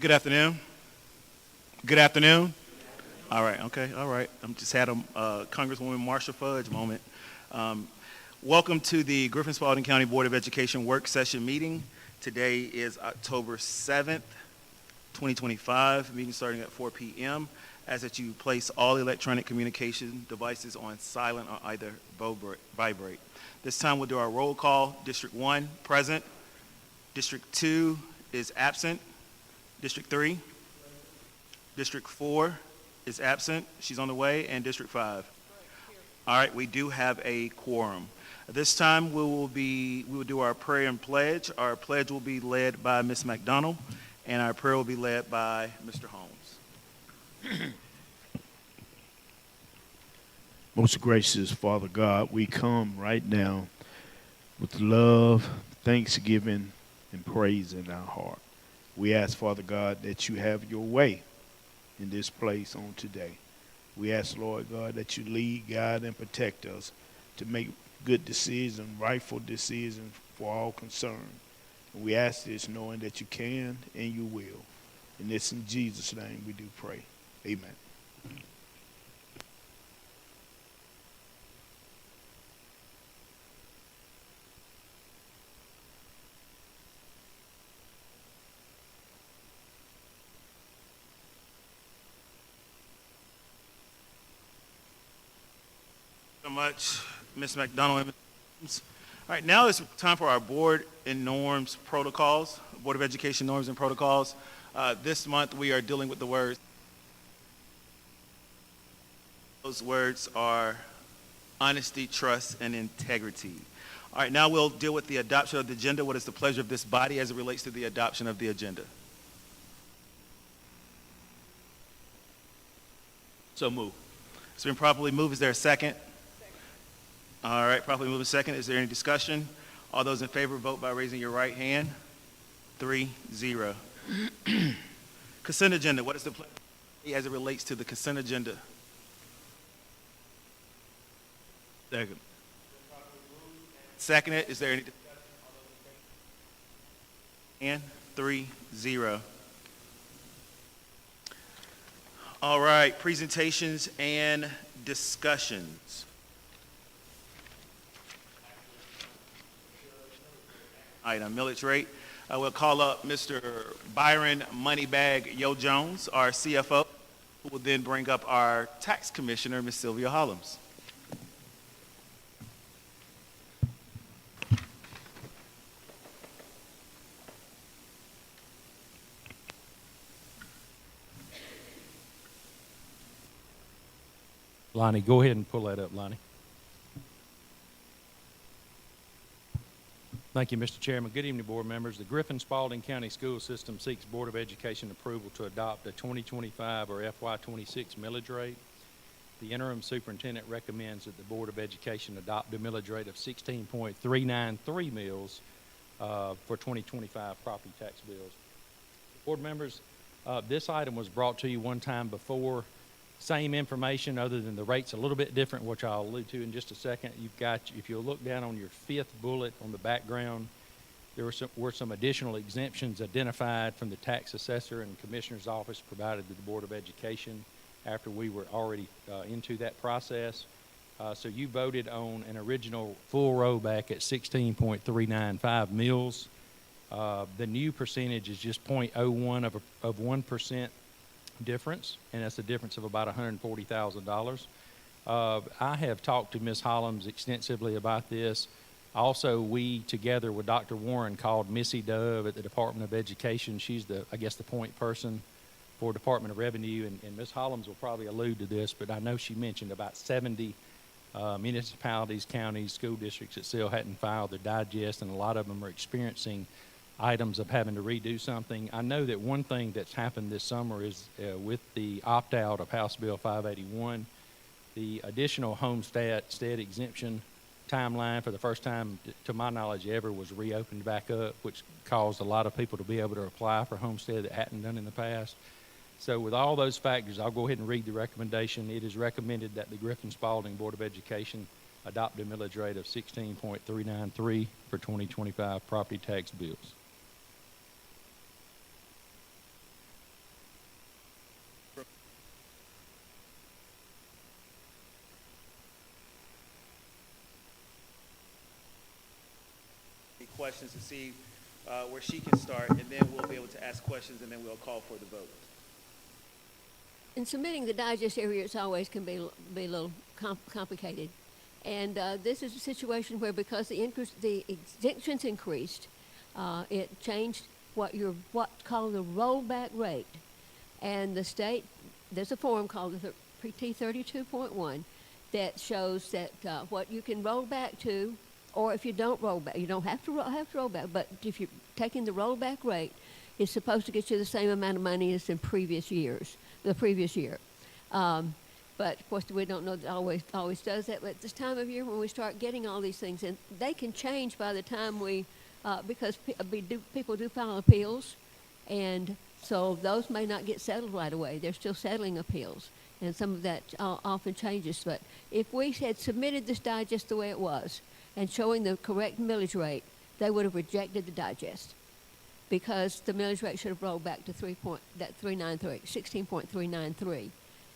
Good afternoon. Good afternoon. All right, okay, all right. I'm just had a Congresswoman Marsha Fudge moment. Um, Welcome to the Griffin-Spalding County Board of Education work session meeting. Today is October 7th, 2025. Meeting starting at 4 p.m. As that you place all electronic communication devices on silent or either vibrate. This time we'll do our roll call. District 1, present. District 2 is absent. District 3. District 4 is absent. She's on the way. And District 5. All right, we do have a quorum. This time we will do our prayer and pledge. Our pledge will be led by Ms. McDonald, and our prayer will be led by Mr. Holmes. Most gracious Father God, we come right now with love, thanksgiving, and praise in our heart. We ask, Father God, that you have your way in this place on today. We ask, Lord God, that you lead, guide, and protect us to make good decisions, rightful decisions for all concerned. And we ask this knowing that you can and you will. And it's in Jesus' name we do pray. Amen. So much, Ms. McDonald and Ms. Holmes. All right, now it's time for our board and norms protocols, Board of Education norms and protocols. This month we are dealing with the words. Those words are honesty, trust, and integrity. All right, now we'll deal with the adoption of the agenda. What is the pleasure of this body as it relates to the adoption of the agenda? So move. It's been properly moved. Is there a second? All right, properly moved a second. Is there any discussion? All those in favor vote by raising your right hand. 3-0. Consent agenda. What is the pleasure as it relates to the consent agenda? Second. Seconded. Is there any discussion? And 3-0. All right, presentations and discussions. Item millage rate. I will call up Mr. Byron Moneybag Yo Jones, our CFO, who will then bring up our tax commissioner, Ms. Sylvia Hollums. Lonnie, go ahead and pull that up, Lonnie. Thank you, Mr. Chairman. Good evening, board members. The Griffin-Spalding County School System seeks Board of Education approval to adopt a 2025 or FY26 millage rate. The interim superintendent recommends that the Board of Education adopt a millage rate of 16.393 mils for 2025 property tax bills. Board members, this item was brought to you one time before. Same information other than the rate's a little bit different, which I'll allude to in just a second. You've got, if you'll look down on your fifth bullet on the background, there were some additional exemptions identified from the tax assessor and commissioner's office provided to the Board of Education after we were already into that process. So you voted on an original full rollback at 16.395 mils. The new percentage is just 0.01 of 1% difference, and that's a difference of about $140,000. I have talked to Ms. Hollums extensively about this. Also, we, together with Dr. Warren, called Missy Dove at the Department of Education. She's the point person for Department of Revenue, and Ms. Hollums will probably allude to this, but I know she mentioned about 70 municipalities, counties, school districts that still hadn't filed their digest, and a lot of them are experiencing items of having to redo something. I know that one thing that's happened this summer is with the opt-out of House Bill 581, the additional homestead exemption timeline for the first time, to my knowledge, ever was reopened back up, which caused a lot of people to be able to apply for homestead that hadn't done in the past. So with all those factors, I'll go ahead and read the recommendation. It is recommended that the Griffin-Spalding Board of Education adopt a millage rate of 16.393 for 2025 property tax bills. questions to see where she can start, and then we'll be able to ask questions, and then we'll call for the vote. In submitting the digest area, it's always can be a little complicated. And this is a situation where because the exemptions increased, it changed what called the rollback rate. And the state, there's a form called the PT32.1 that shows that what you can roll back to, or if you don't roll back, you don't have to roll back, but if you're taking the rollback rate, it's supposed to get you the same amount of money as in previous years, the previous year. But of course, we don't know that always does that. But at this time of year, when we start getting all these things, and they can change by the time we, because people do file appeals, and so those may not get settled right away. They're still settling appeals, and some of that often changes. But if we had submitted this digest the way it was, and showing the correct millage rate, they would have rejected the digest, because the millage rate should have rolled back to 16.393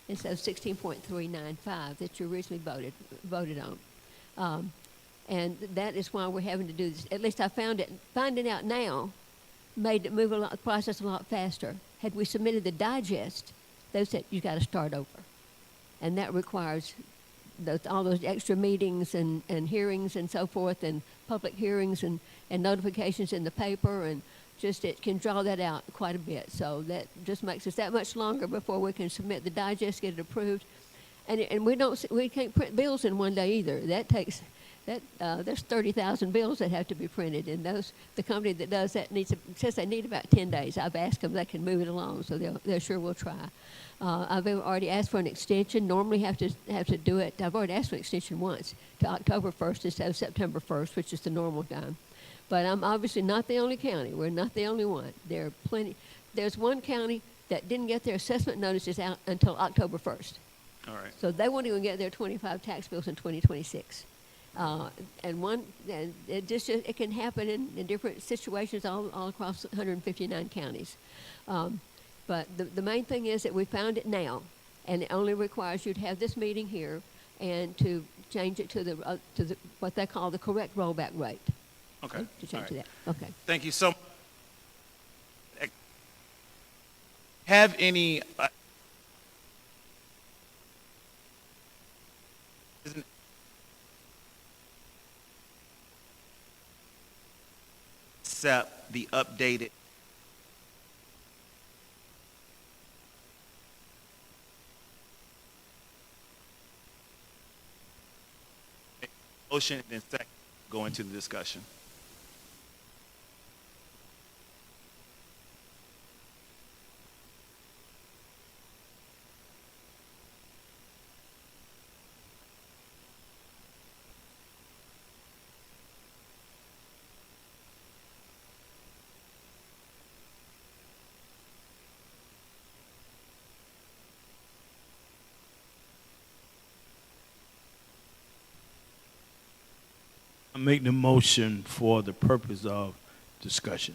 instead of 16.395 that you originally voted on. And that is why we're having to do this. At least I finding out now made it move the process a lot faster. Had we submitted the digest, they said you got to start over. And that requires all those extra meetings and hearings and so forth, and public hearings and notifications in the paper, and just it can draw that out quite a bit. So that just makes us that much longer before we can submit the digest, get it approved. And we can't print bills in one day either. There's 30,000 bills that have to be printed, and the company that does that says they need about 10 days. I've asked them if they can move it along, so they're sure we'll try. I've already asked for an extension. Normally have to do it. I've already asked for an extension once to October 1st instead of September 1st, which is the normal time. But I'm obviously not the only county. We're not the only one. There are plenty. There's one county that didn't get their assessment notices out until October 1st. All right. So they won't even get their 25 tax bills in 2026. And it can happen in different situations all across 159 counties. But the main thing is that we found it now, and it only requires you to have this meeting here and to change it to the what they call the correct rollback rate. Okay. To change All to right. that. Okay. Thank you so much. Have any accept the updated motion, and then second go into the discussion. I make the motion for the purpose of discussion.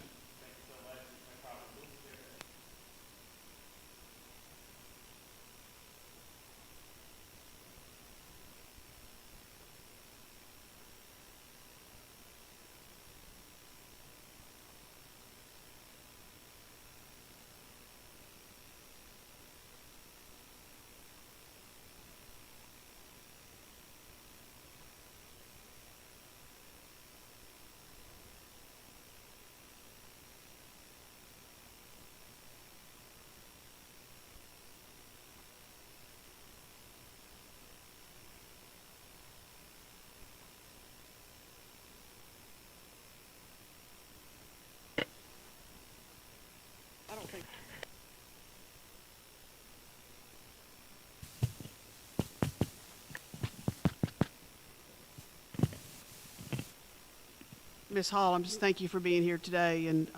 Ms. Hall, I'm just thank you for being here today, and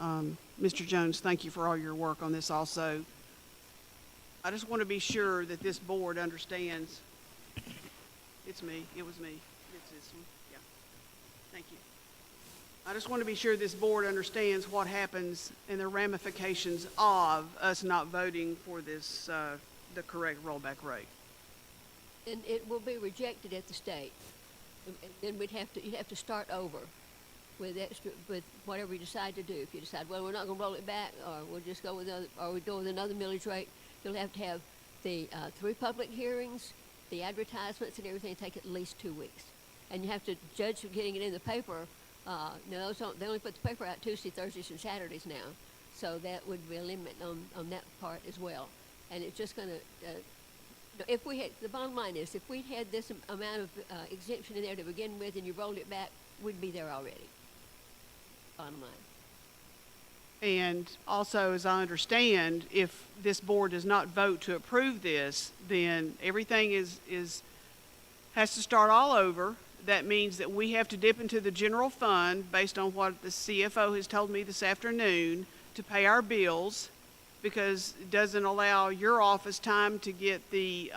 Mr. Jones, thank you for all your work on this also. I just want to be sure that this board understands. It's me. It was me. It's this one. Yeah. Thank you. I just want to be sure this board understands what happens and the ramifications of us not voting for this, the correct rollback rate. And it will be rejected at the state. And then you'd have to start over. with whatever you decide to do. If you decide, well, we're not gonna roll it back, or we'll just go with or we go with another millage rate, you'll have to have the 3 public hearings, the advertisements and everything take at least 2 weeks. And you have to judge for getting it in the paper. Now they only put the paper out Tuesday, Thursdays, and Saturdays now. So that would be a limit on that part as well. And it's just gonna, if we had, the bottom line is, if we had this amount of exemption in there to begin with and you rolled it back, we'd be there already. Bottom line. And also, as I understand, if this board does not vote to approve this, then everything has to start all over. That means that we have to dip into the general fund based on what the CFO has told me this afternoon to pay our bills, because it doesn't allow your office time to get the,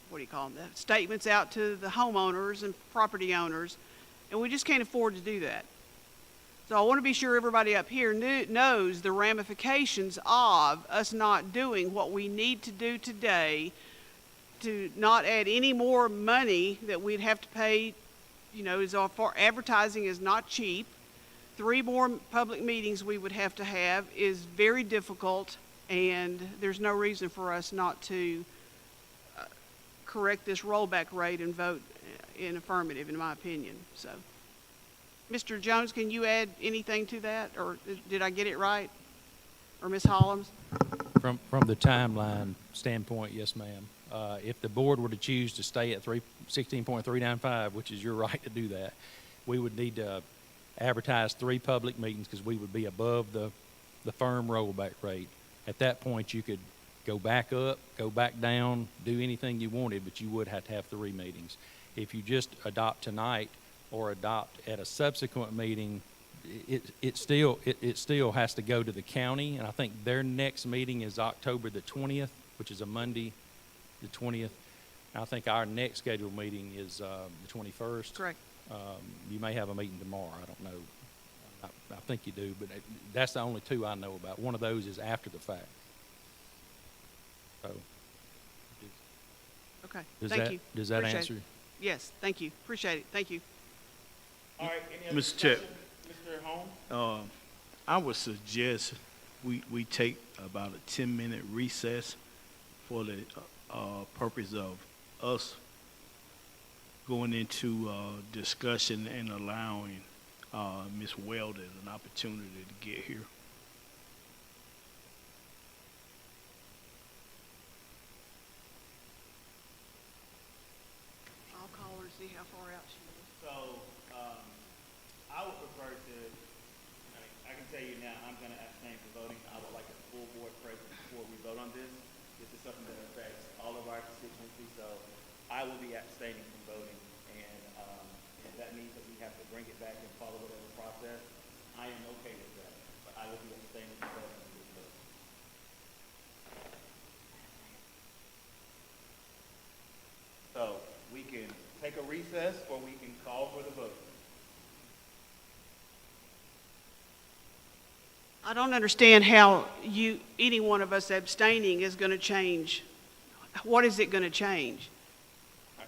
what do you call them, the statements out to the homeowners and property owners, and we just can't afford to do that. So I want to be sure everybody up here knows the ramifications of us not doing what we need to do today to not add any more money that we'd have to pay. You know, for advertising is not cheap. 3 more public meetings we would have to have is very difficult, and there's no reason for us not to correct this rollback rate and vote in affirmative, in my opinion. So, Mr. Jones, can you add anything to that, or did I get it right? Or Ms. Hollums? From the timeline standpoint, yes, ma'am. If the board were to choose to stay at 16.395, which is your right to do that, we would need to advertise 3 public meetings because we would be above the firm rollback rate. At that point, you could go back up, go back down, do anything you wanted, but you would have to have 3 meetings. If you just adopt tonight or adopt at a subsequent meeting, it still has to go to the county, and I think their next meeting is October the 20th, which is a Monday, the 20th. And I think our next scheduled meeting is the 21st. Correct. You may have a meeting tomorrow. I don't know. I think you do, but that's the only 2 I know about. One of those is after the fact. So, Okay, thank you. Does that Appreciate answer? it. Yes, thank you. Appreciate it. Thank you. All right, any other Mr. Chair. discussion? Mr. Holmes? I would suggest we take about a 10-minute recess for the purpose of us going into discussion and allowing Ms. Weldon an opportunity to get here. I'll call her and see how far out she is. So, I would prefer to, I can tell you now, I'm gonna abstain from voting. I would like a full board presence before we vote on this. This is something that affects all of our constituency, so I will be abstaining from voting. And if that means that we have to bring it back and follow whatever process, I am okay with that. But I will be abstaining from voting on this bill. So, we can take a recess or we can call for the vote. I don't understand how any one of us abstaining is going to change. What is it going to change?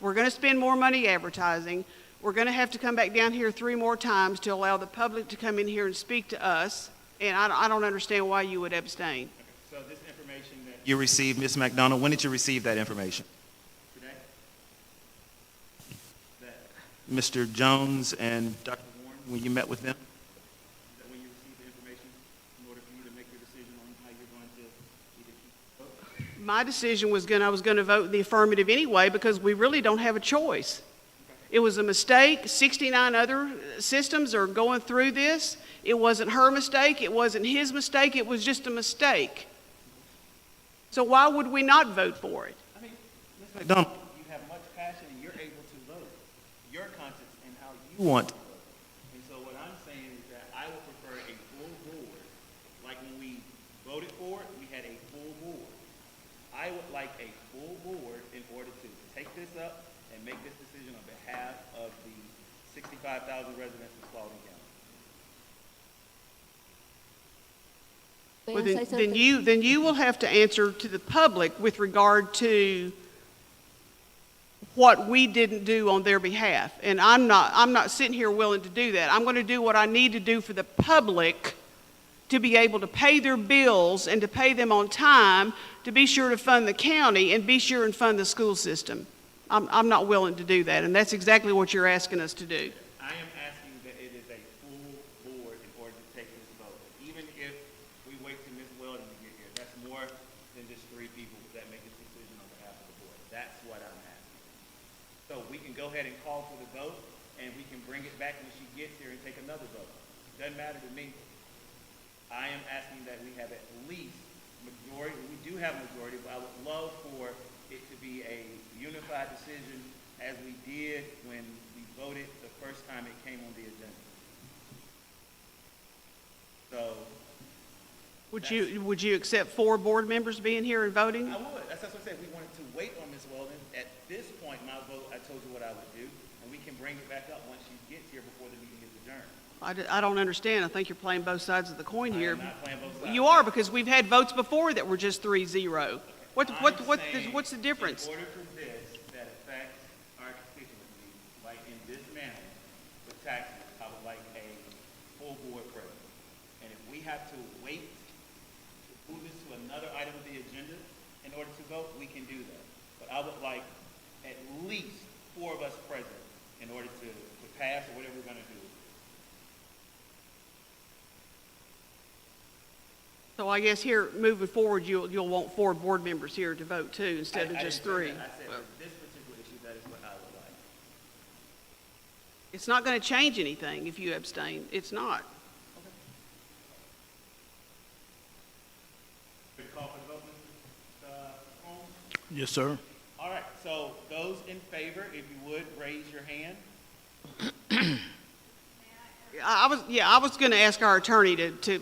We're going to spend more money advertising. We're going to have to come back down here 3 more times to allow the public to come in here and speak to us. And I don't understand why you would abstain. So this information that you received, Ms. McDonald, when did you receive that information? Today? That Mr. Jones and Dr. Warren, when you met with them? Is that when you received the information in order for you to make your decision on how you're going to either keep the vote? My decision was I was going to vote in the affirmative anyway because we really don't have a choice. It was a mistake. 69 other systems are going through this. It wasn't her mistake. It wasn't his mistake. It was just a mistake. So why would we not vote for it? I mean, Ms. McDonald, you have much passion and you're able to vote your conscience and how you want to vote. And so what I'm saying is that I would prefer a full board. Like when we voted for it, we had a full board. I would like a full board in order to take this up and make this decision on behalf of the 65,000 residents of Spalding County. May Well, I say something? then you will have to answer to the public with regard to what we didn't do on their behalf. And I'm not sitting here willing to do that. I'm going to do what I need to do for the public to be able to pay their bills and to pay them on time, to be sure to fund the county and be sure and fund the school system. I'm not willing to do that, and that's exactly what you're asking us to do. I am asking that it is a full board in order to take this vote. Even if we wait till Ms. Weldon to get here, that's more than just 3 people that make this decision on behalf of the board. That's what I'm asking. So we can go ahead and call for the vote, and we can bring it back when she gets here and take another vote. Doesn't matter to me. I am asking that we have at least majority. We do have a majority, but I would love for it to be a unified decision as we did when we voted the first time it came on the agenda. So. Would you accept 4 board members being here and voting? I would. That's what I said. We wanted to wait on Ms. Weldon. At this point, my vote, I told you what I would do, and we can bring it back up once she gets here before the meeting is adjourned. I don't understand. I think you're playing both sides of the coin I here. am not playing both sides. You are, because we've had votes before that were just 3-0. What's the difference? In order for this that affects our constituency, like in this manner, with taxes, I would like a full board present. And if we have to wait to move this to another item of the agenda in order to vote, we can do that. But I would like at least 4 of us present in order to pass or whatever we're going to do. So I guess here, moving forward, you'll want 4 board members here to vote too, instead of just 3. I said for this particular issue, that is what I would like. It's not going to change anything if you abstain. It's not. Ready to call for the vote, Mr. Holmes? Yes, sir. All right, so those in favor, if you would, raise your hand. I was going to ask our attorney to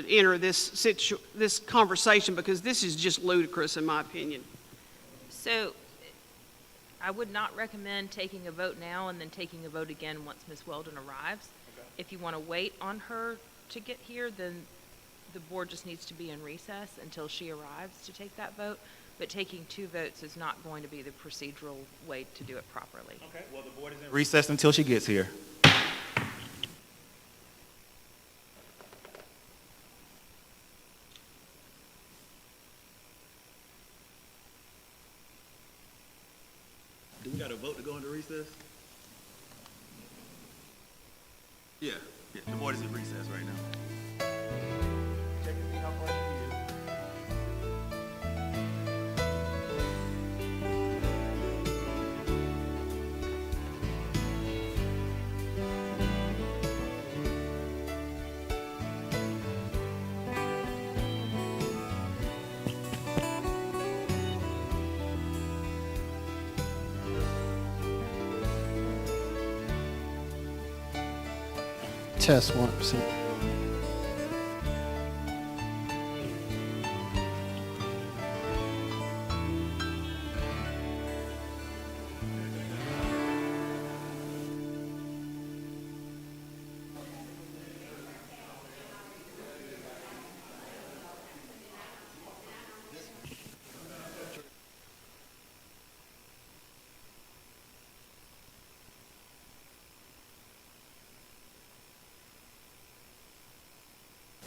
enter this conversation, because this is just ludicrous in my opinion. So I would not recommend taking a vote now and then taking a vote again once Ms. Weldon arrives. Okay. If you want to wait on her to get here, then the board just needs to be in recess until she arrives to take that vote. But taking 2 votes is not going to be the procedural way to do it properly. Okay, well, the board is in recess until she gets here. Do we got a vote to go into recess? Yeah, the board is in recess right now. Check and see how far she is. Test 1%.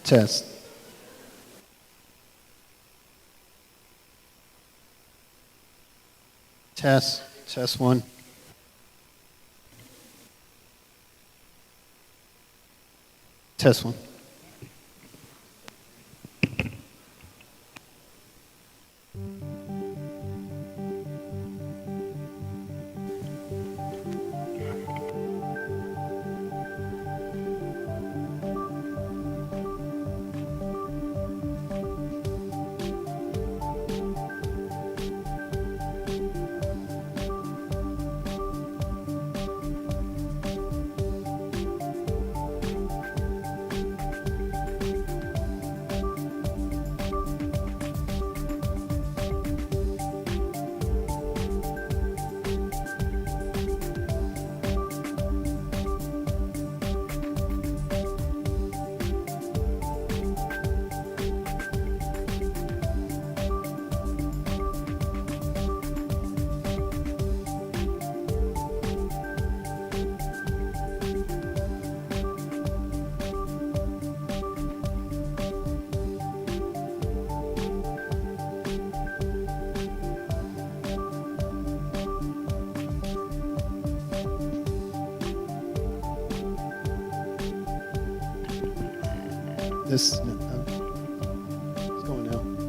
Test. Test. Test 1. Test 1. This, it's going now.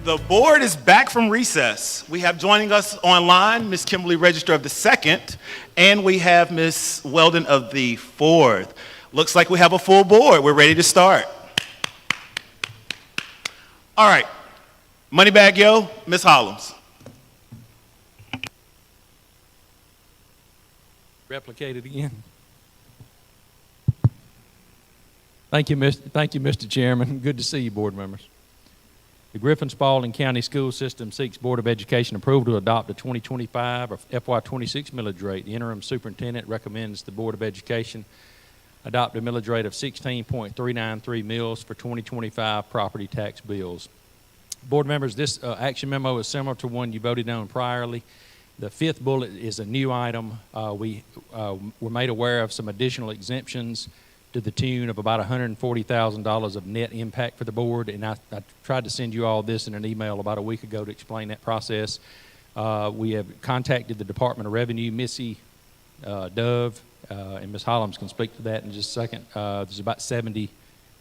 The board is back from recess. We have joining us online Ms. Kimberly Register of the 2nd, and we have Ms. Weldon of the 4th. Looks like we have a full board. We're ready to start. All right. Moneybag Yo, Ms. Hollums. Replicate it again. Thank you, Mr. Chairman. Good to see you, board members. The Griffin-Spalding County School System seeks Board of Education approval to adopt a 2025 or FY26 millage rate. The interim superintendent recommends the Board of Education adopt a millage rate of 16.393 mills for 2025 property tax bills. Board members, this action memo is similar to one you voted on priorly. The 5th bullet is a new item. We were made aware of some additional exemptions to the tune of about $140,000 of net impact for the board, and I tried to send you all this in an email about a week ago to explain that process. We have contacted the Department of Revenue, Missy Dove, and Ms. Hollums can speak to that in just a second. There's about 70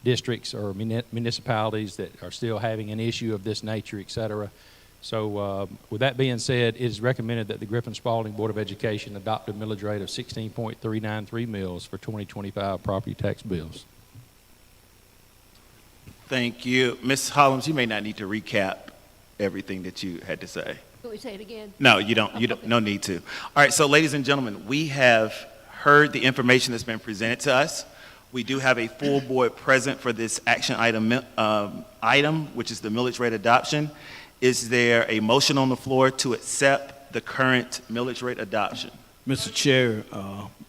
districts or municipalities that are still having an issue of this nature, et cetera. So with that being said, it is recommended that the Griffin-Spalding Board of Education adopt a millage rate of 16.393 mills for 2025 property tax bills. Thank you. Ms. Hollums, you may not need to recap everything that you had to say. Can we say it again? No, you don't. You don't. No need to. All right. So, ladies and gentlemen, we have heard the information that's been presented to us. We do have a full board present for this action item, which is the millage rate adoption. Is there a motion on the floor to accept the current millage rate adoption? Mr. Chair,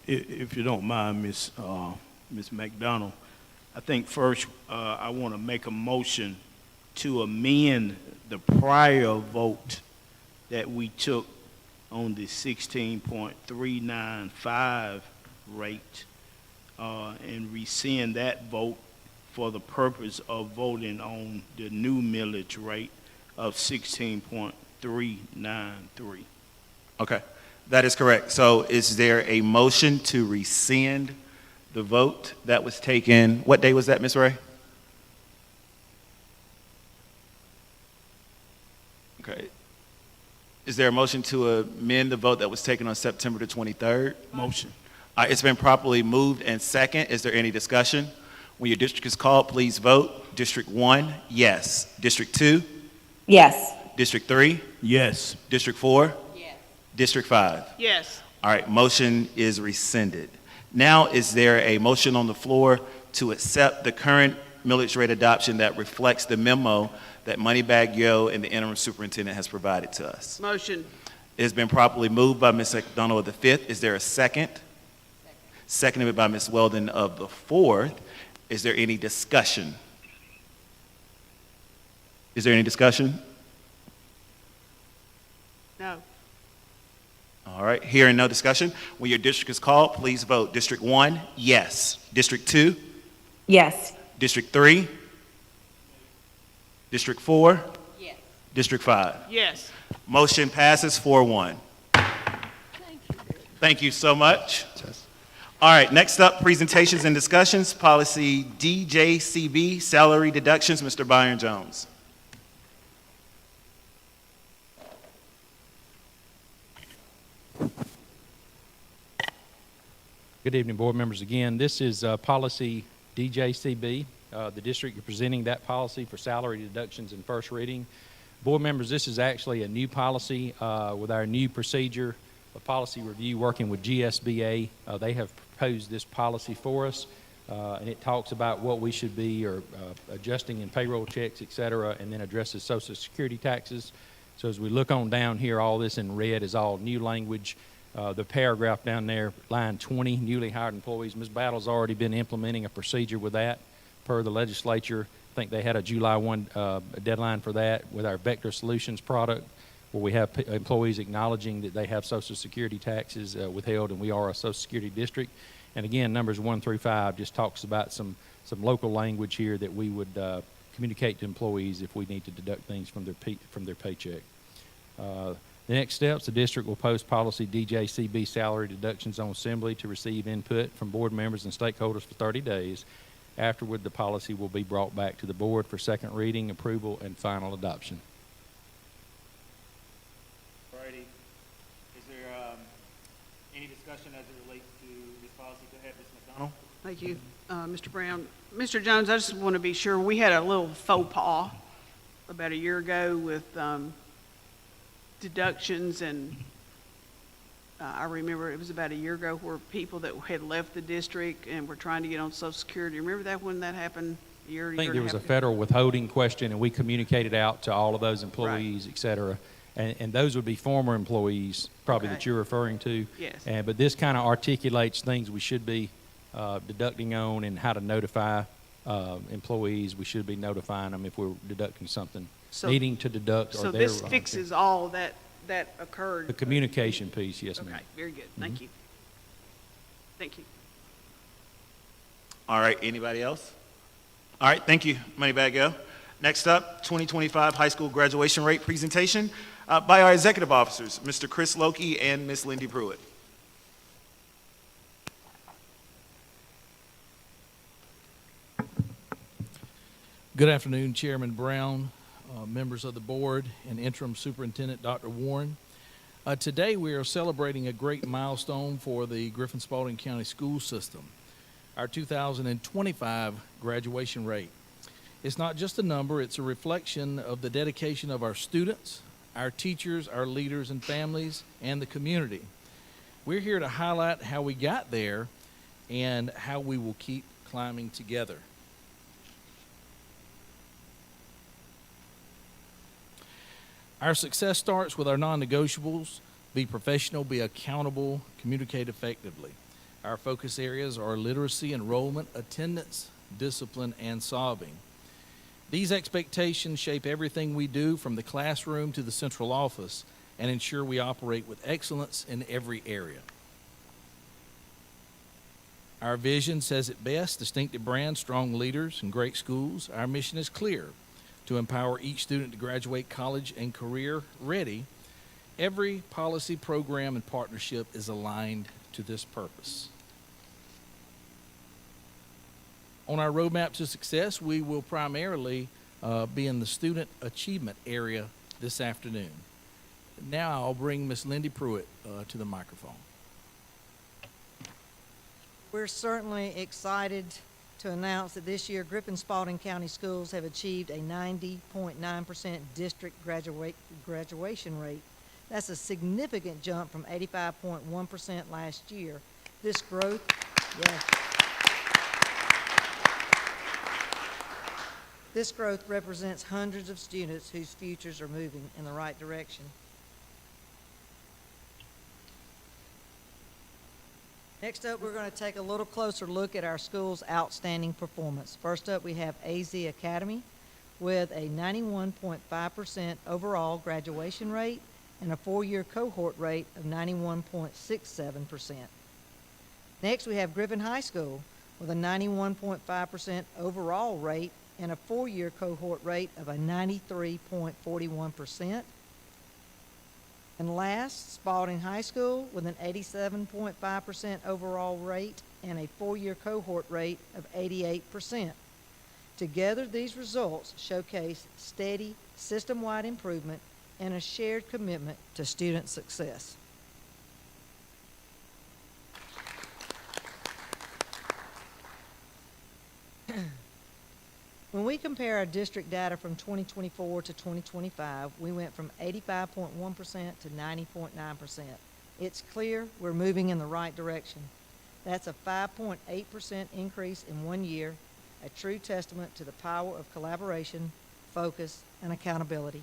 if you don't mind, Ms. McDonald, I think first I want to make a motion to amend the prior vote that we took on the 16.395 rate and rescind that vote for the purpose of voting on the new millage rate of 16.393. Okay, that is correct. So is there a motion to rescind the vote that was taken? What day was that, Ms. Ray? Okay. Is there a motion to amend the vote that was taken on September the 23rd? Motion. It's been properly moved and second. Is there any discussion? When your district is called, please vote. District 1, yes. District 2? Yes. District 3? Yes. District 4? Yes. District 5? Yes. All right, motion is rescinded. Now, is there a motion on the floor to accept the current millage rate adoption that reflects the memo that Moneybag Yo and the interim superintendent has provided to us? Motion. It has been properly moved by Ms. McDonald of the 5th. Is there a second? Seconded by Ms. Weldon of the 4th. Is there any discussion? Is there any discussion? No. All right, hearing no discussion. When your district is called, please vote. District 1, yes. District 2? Yes. District 3? District 4? Yes. District 5? Yes. Motion passes 4-1. Thank you. Thank you so much. All right, next up, presentations and discussions. Policy DJCB, salary deductions. Mr. Byron Jones. Good evening, board members. Again, this is policy DJCB. The district is presenting that policy for salary deductions in first reading. Board members, this is actually a new policy with our new procedure of policy review working with GSBA. They have proposed this policy for us, and it talks about what we should be or adjusting in payroll checks, et cetera, and then addresses Social Security taxes. So as we look on down here, all this in red is all new language. The paragraph down there, line 20, newly hired employees. Ms. Battle's already been implementing a procedure with that per the legislature. I think they had a July 1 deadline for that with our Vector Solutions product, where we have employees acknowledging that they have Social Security taxes withheld, and we are a Social Security district. And again, numbers 1 through 5 just talks about some local language here that we would communicate to employees if we need to deduct things from their paycheck. The next steps, the district will post policy DJCB salary deductions on assembly to receive input from board members and stakeholders for 30 days. Afterward, the policy will be brought back to the board for second reading, approval, and final adoption. Thank you, Mr. Brown. Mr. Jones, I just want to be sure, we had a little faux pas about a year ago with deductions, and I remember it was about a year ago where people that had left the district and were trying to get on Social Security. Remember that when that happened? A year I think and there a was half a ago? federal withholding question, and we communicated out to all of those employees, et cetera. And those would be former employees, probably, Okay. that you're referring to. Yes. But this kind of articulates things we should be deducting on, and how to notify employees. We should be notifying them if we're deducting something, So- needing to deduct. So or this their, fixes all that occurred? the communication piece, yes, ma'am. Okay, very good. Thank you. Thank you. All right, anybody else? All right, thank you, Moneybag Yo. Next up, 2025 high school graduation rate presentation by our executive officers, Mr. Chris Lokey and Ms. Lindy Pruitt. Good afternoon, Chairman Brown, members of the board, and Interim Superintendent Dr. Warren. Today we are celebrating a great milestone for the Griffin-Spalding County School System, our 2025 graduation rate. It's not just a number, it's a reflection of the dedication of our students, our teachers, our leaders and families, and the community. We're here to highlight how we got there and how we will keep climbing together. Our success starts with our non-negotiables: be professional, be accountable, communicate effectively. Our focus areas are literacy, enrollment, attendance, discipline, and solving. These expectations shape everything we do, from the classroom to the central office, and ensure we operate with excellence in every area. Our vision says it best: distinctive brands, strong leaders, and great schools. Our mission is clear: to empower each student to graduate college and career ready. Every policy, program, and partnership is aligned to this purpose. On our roadmap to success, we will primarily be in the student achievement area this afternoon. Now I'll bring Ms. Lindy Pruitt to the microphone. We're certainly excited to announce that this year Griffin-Spalding County Schools have achieved a 90.9% district graduation rate. That's a significant jump from 85.1% last year. This growth, this growth represents hundreds of students whose futures are moving in the right direction. Next up, we're going to take a little closer look at our school's outstanding performance. First up, we have AZ Academy with a 91.5% overall graduation rate and a four-year cohort rate of 91.67%. Next, we have Griffin High School with a 91.5% overall rate and a four-year cohort rate of a 93.41%. And last, Spalding High School with an 87.5% overall rate and a four-year cohort rate of 88%. Together, these results showcase steady, system-wide improvement and a shared commitment to student success. When we compare our district data from 2024 to 2025, we went from 85.1% to 90.9%. It's clear we're moving in the right direction. That's a 5.8% increase in 1 year, a true testament to the power of collaboration, focus, and accountability.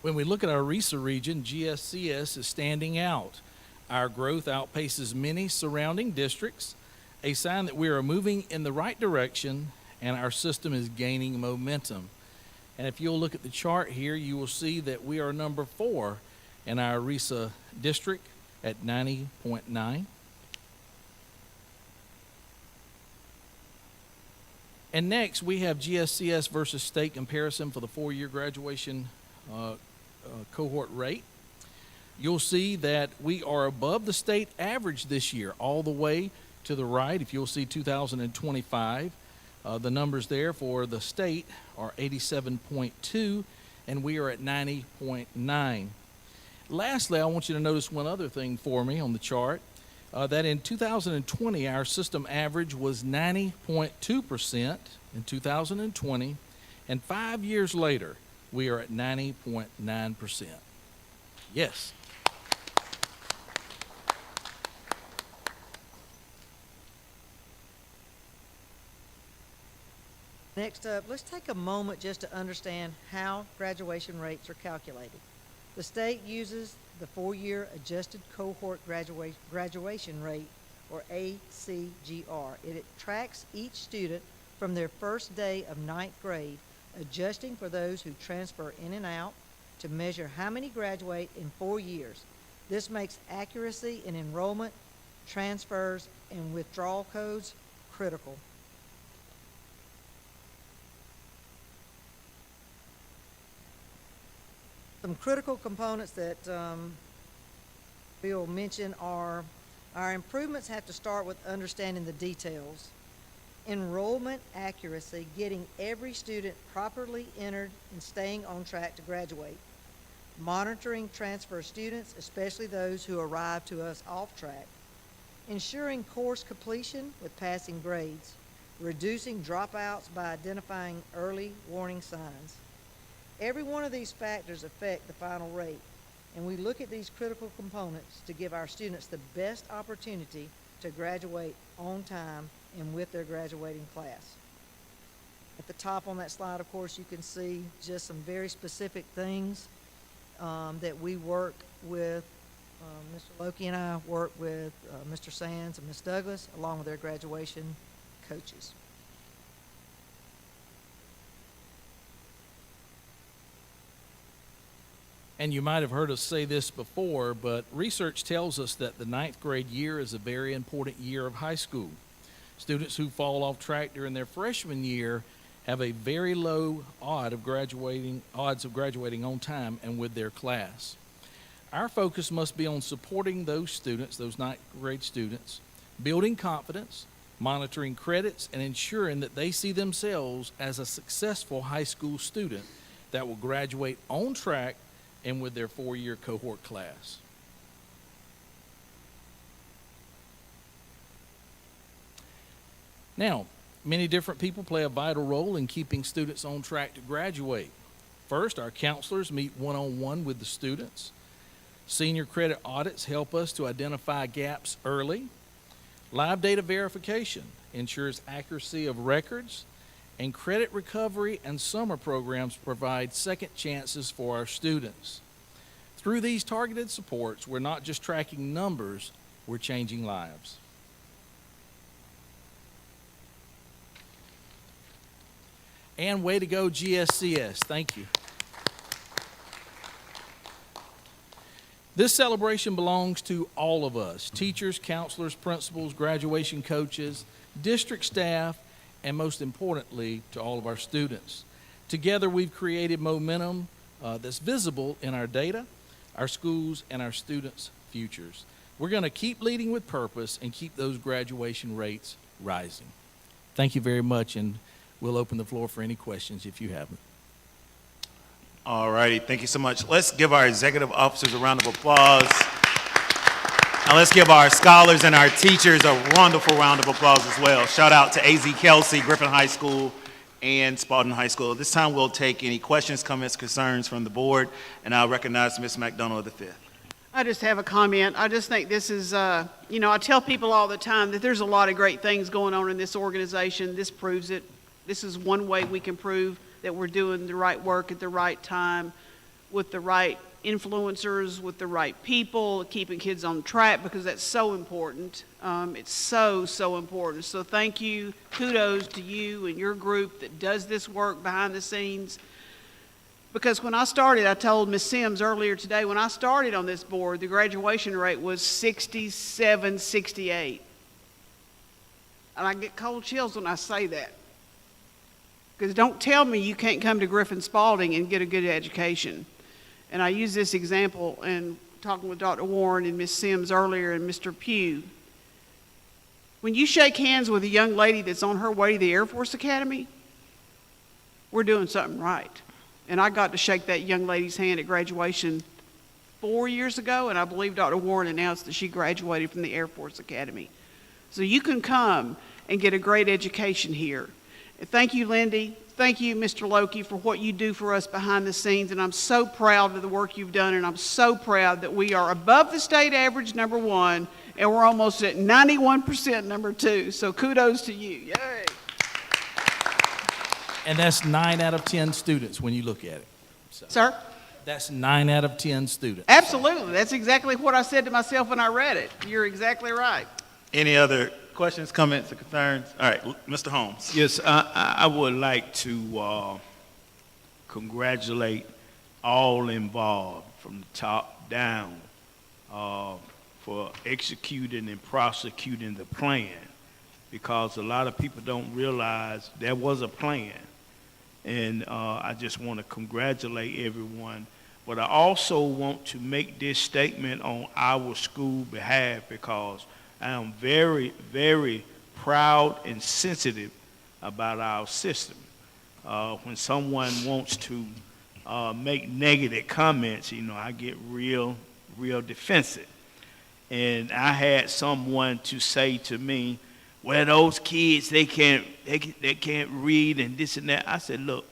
When we look at our RESA region, GSCS is standing out. Our growth outpaces many surrounding districts, a sign that we are moving in the right direction and our system is gaining momentum. And if you'll look at the chart here, you will see that we are number 4 in our RESA district at 90.9. And next, we have GSCS versus state comparison for the four-year graduation cohort rate. You'll see that we are above the state average this year, all the way to the right. If you'll see 2025, the numbers there for the state are 87.2, and we are at 90.9. Lastly, I want you to notice one other thing for me on the chart, that in 2020, our system average was 90.2% in 2020, and 5 years later, we are at 90.9%. Yes. Next up, let's take a moment just to understand how graduation rates are calculated. The state uses the 4-year adjusted cohort graduation rate, or ACGR. It tracks each student from their first day of 9th grade, adjusting for those who transfer in and out to measure how many graduate in 4 years. This makes accuracy in enrollment, transfers, and withdrawal codes critical. Some critical components that Bill mentioned are our improvements have to start with understanding the details. Enrollment accuracy, getting every student properly entered and staying on track to graduate. Monitoring transfer students, especially those who arrive to us off track. Ensuring course completion with passing grades. Reducing dropouts by identifying early warning signs. Every one of these factors affect the final rate, and we look at these critical components to give our students the best opportunity to graduate on time and with their graduating class. At the top on that slide, of course, you can see just some very specific things that we work with. Mr. Loki and I work with Mr. Sands and Ms. Douglas, along with their graduation coaches. And you might have heard us say this before, but research tells us that the 9th grade year is a very important year of high school. Students who fall off track during their freshman year have a very low odds of graduating on time and with their class. Our focus must be on supporting those students, those 9th grade students, building confidence, monitoring credits, and ensuring that they see themselves as a successful high school student that will graduate on track and with their 4-year cohort class. Now, many different people play a vital role in keeping students on track to graduate. First, our counselors meet one-on-one with the students. Senior credit audits help us to identify gaps early. Live data verification ensures accuracy of records, and credit recovery and summer programs provide second chances for our students. Through these targeted supports, we're not just tracking numbers, we're changing lives. And way to go, GSCS. Thank you. This celebration belongs to all of us, teachers, counselors, principals, graduation coaches, district staff, and most importantly, to all of our students. Together, we've created momentum that's visible in our data, our schools, and our students' futures. We're going to keep leading with purpose and keep those graduation rates rising. Thank you very much, and we'll open the floor for any questions if you have them. All righty, thank you so much. Let's give our executive officers a round of applause. And let's give our scholars and our teachers a wonderful round of applause as well. Shout out to A.Z. Kelsey, Griffin High School, and Spalding High School. This time we'll take any questions, comments, concerns from the board, and I'll recognize Ms. McDonald the fifth. I just have a comment. I just think this is, I tell people all the time that there's a lot of great things going on in this organization. This proves it. This is one way we can prove that we're doing the right work at the right time with the right influencers, with the right people, keeping kids on track, because that's so important. It's so important. So thank you. Kudos to you and your group that does this work behind the scenes. Because when I started, I told Ms. Sims earlier today, when I started on this board, the graduation rate was 67, 68. And I get cold chills when I say that. Because don't tell me you can't come to Griffin-Spalding and get a good education. And I use this example in talking with Dr. Warren and Ms. Sims earlier and Mr. Pugh. When you shake hands with a young lady that's on her way to the Air Force Academy, we're doing something right. And I got to shake that young lady's hand at graduation 4 years ago, and I believe Dr. Warren announced that she graduated from the Air Force Academy. So you can come and get a great education here. And thank you, Lindy. Thank you, Mr. Loki, for what you do for us behind the scenes, and I'm so proud of the work you've done, and I'm so proud that we are above the state average, number one, and we're almost at 91%, number two. So kudos to you. Yay. And that's 9 out of 10 students when you look at it. So Sir? that's 9 out of 10 students. Absolutely. That's exactly what I said to myself when I read it. You're exactly right. Any other questions, comments, or concerns? All right, Mr. Holmes. Yes, I would like to congratulate all involved from the top down for executing and prosecuting the plan, because a lot of people don't realize there was a plan. And I just want to congratulate everyone. But I also want to make this statement on our school behalf, because I am very, very proud and sensitive about our system. When someone wants to make negative comments, I get real defensive. And I had someone to say to me, well, those kids, they can't read and this and that. I said, look,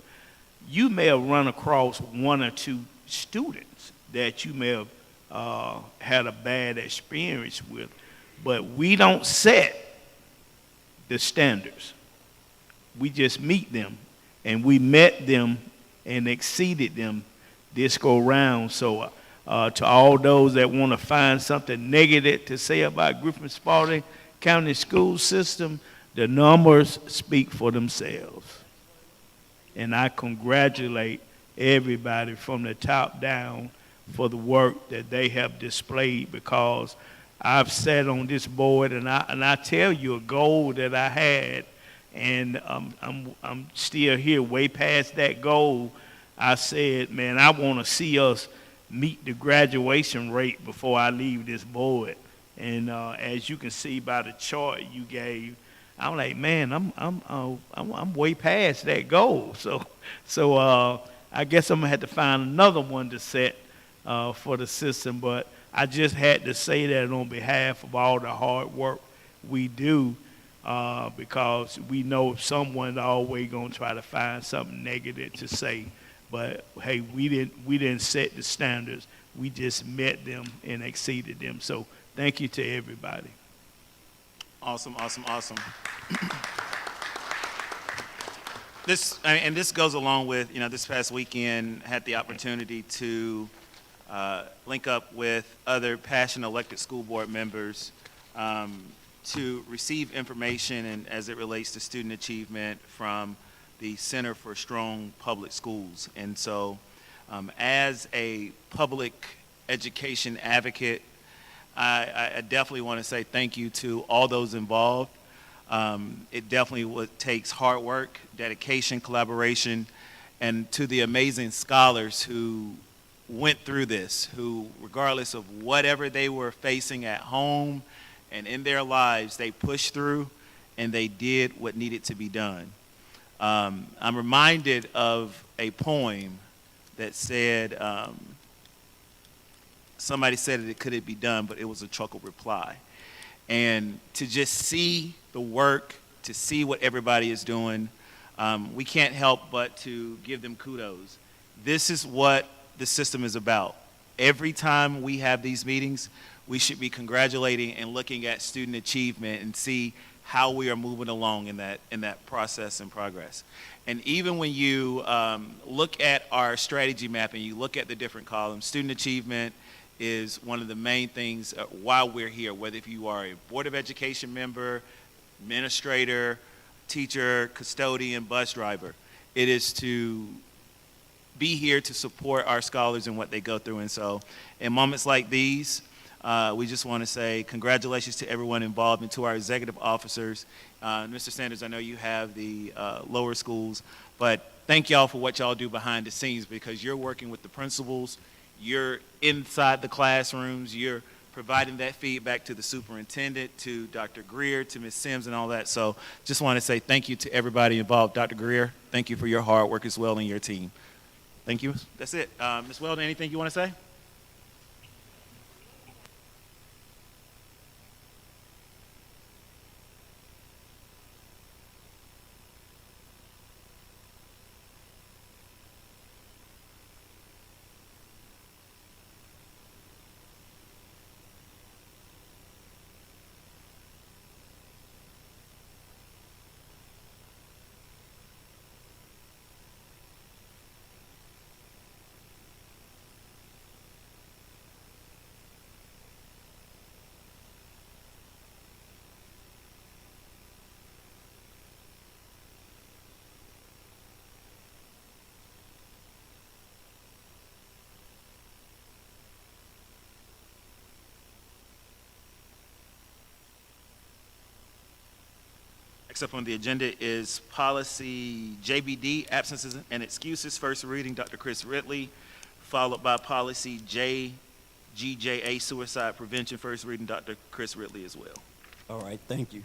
you may have run across 1 or 2 students that you may have had a bad experience with, but we don't set the standards. We just meet them, and we met them and exceeded them this go round. So to all those that want to find something negative to say about Griffin-Spalding County School System, the numbers speak for themselves. And I congratulate everybody from the top down for the work that they have displayed, because I've sat on this board and I tell you a goal that I had, and I'm still here way past that goal. I said, man, I want to see us meet the graduation rate before I leave this board. And as you can see by the chart you gave, I'm like, man, I'm way past that goal. So I guess I'm gonna have to find another one to set for the system. But I just had to say that on behalf of all the hard work we do, because we know someone's always gonna try to find something negative to say. But hey, we didn't set the standards. We just met them and exceeded them. So thank you to everybody. Awesome. This goes along with, this past weekend, had the opportunity to link up with other passionate elected school board members to receive information and as it relates to student achievement from the Center for Strong Public Schools. And so as a public education advocate, I definitely want to say thank you to all those involved. It definitely takes hard work, dedication, collaboration, and to the amazing scholars who went through this, who, regardless of whatever they were facing at home and in their lives, they pushed through and they did what needed to be done. I'm reminded of a poem that said, somebody said it could be done, but it was a chuckle reply. And to just see the work, to see what everybody is doing, we can't help but to give them kudos. This is what the system is about. Every time we have these meetings, we should be congratulating and looking at student achievement and see how we are moving along in that process and progress. And even when you look at our strategy map and you look at the different columns, student achievement is one of the main things while we're here, whether if you are a Board of Education member, administrator, teacher, custodian, bus driver. It is to be here to support our scholars and what they go through. And so in moments like these, we just want to say congratulations to everyone involved and to our executive officers. Mr. Sanders, I know you have the lower schools, but thank y'all for what y'all do behind the scenes, because you're working with the principals, you're inside the classrooms, you're providing that feedback to the superintendent, to Dr. Greer, to Ms. Sims and all that. So just want to say thank you to everybody involved. Dr. Greer, thank you for your hard work as well and your team. Thank you. That's it. Ms. Weldon, anything you want to say? Next up on the agenda is policy JBD, absences and excuses, first reading, Dr. Chris Ridley, followed by policy GJA, suicide prevention, first reading, Dr. Chris Ridley as well. All right, thank you.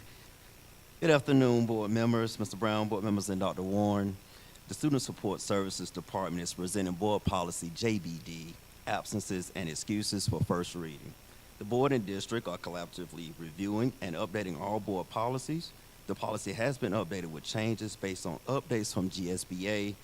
Good afternoon, board members, Mr. Brown, board members, and Dr. Warren. The Student Support Services Department is presenting board policy JBD, absences and excuses for first reading. The board and district are collaboratively reviewing and updating all board policies. The policy has been updated with changes based on updates from GSBA,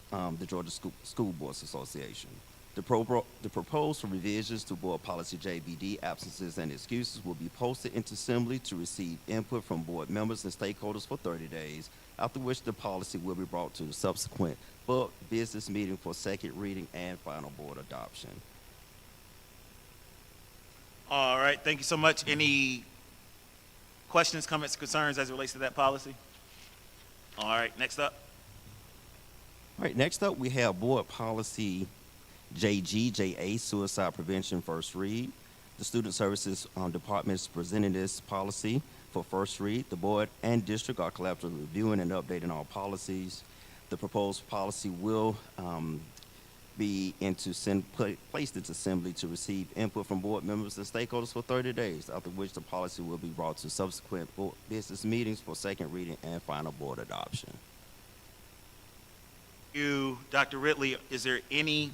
the Georgia School Boards Association. The proposed revisions to board policy JBD, absences and excuses, will be posted into assembly to receive input from board members and stakeholders for 30 days, after which the policy will be brought to the subsequent board business meeting for second reading and final board adoption. All right, thank you so much. Any questions, comments, concerns as it relates to that policy? All right, next up. All right, next up we have board policy JGJA, suicide prevention, first read. The Student Services Department is presenting this policy for first read. The board and district are collaboratively reviewing and updating all policies. The proposed policy will be placed into assembly to receive input from board members and stakeholders for 30 days, after which the policy will be brought to subsequent board business meetings for second reading and final board adoption. Thank you, Dr. Ridley. Is there any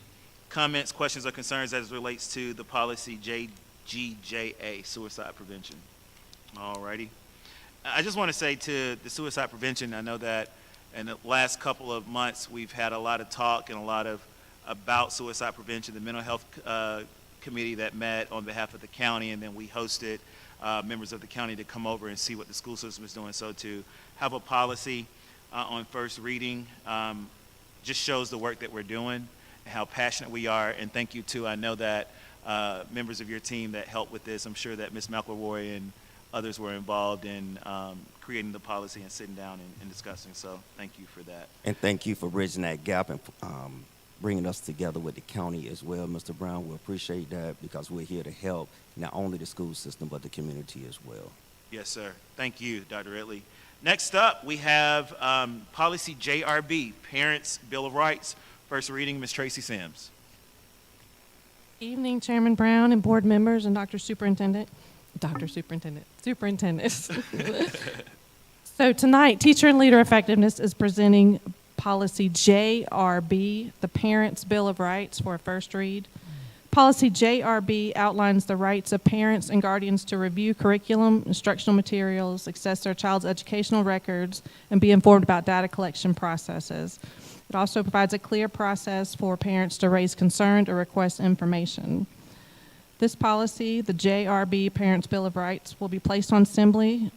comments, questions, or concerns as it relates to the policy JGJA, suicide prevention? All righty. I just want to say to the suicide prevention, I know that in the last couple of months we've had a lot of talk and a lot of about suicide prevention. The mental health committee that met on behalf of the county, and then we hosted members of the county to come over and see what the school system is doing. So to have a policy on first reading just shows the work that we're doing and how passionate we are. And thank you too. I know that members of your team that helped with this, I'm sure that Ms. McElroy and others were involved in creating the policy and sitting down and discussing. So thank you for that. And thank you for bridging that gap and bringing us together with the county as well, Mr. Brown. We appreciate that because we're here to help not only the school system but the community as well. Yes, sir. Thank you, Dr. Ridley. Next up, we have policy JRB, Parents' Bill of Rights. First reading, Ms. Tracy Sims. Evening, Chairman Brown and board members and Superintendent. So tonight, Teacher and Leader Effectiveness is presenting policy JRB, the Parents' Bill of Rights, for a first read. Policy JRB outlines the rights of parents and guardians to review curriculum, instructional materials, access their child's educational records, and be informed about data collection processes. It also provides a clear process for parents to raise concern or request information. This policy, the JRB Parents' Bill of Rights, will be placed on assembly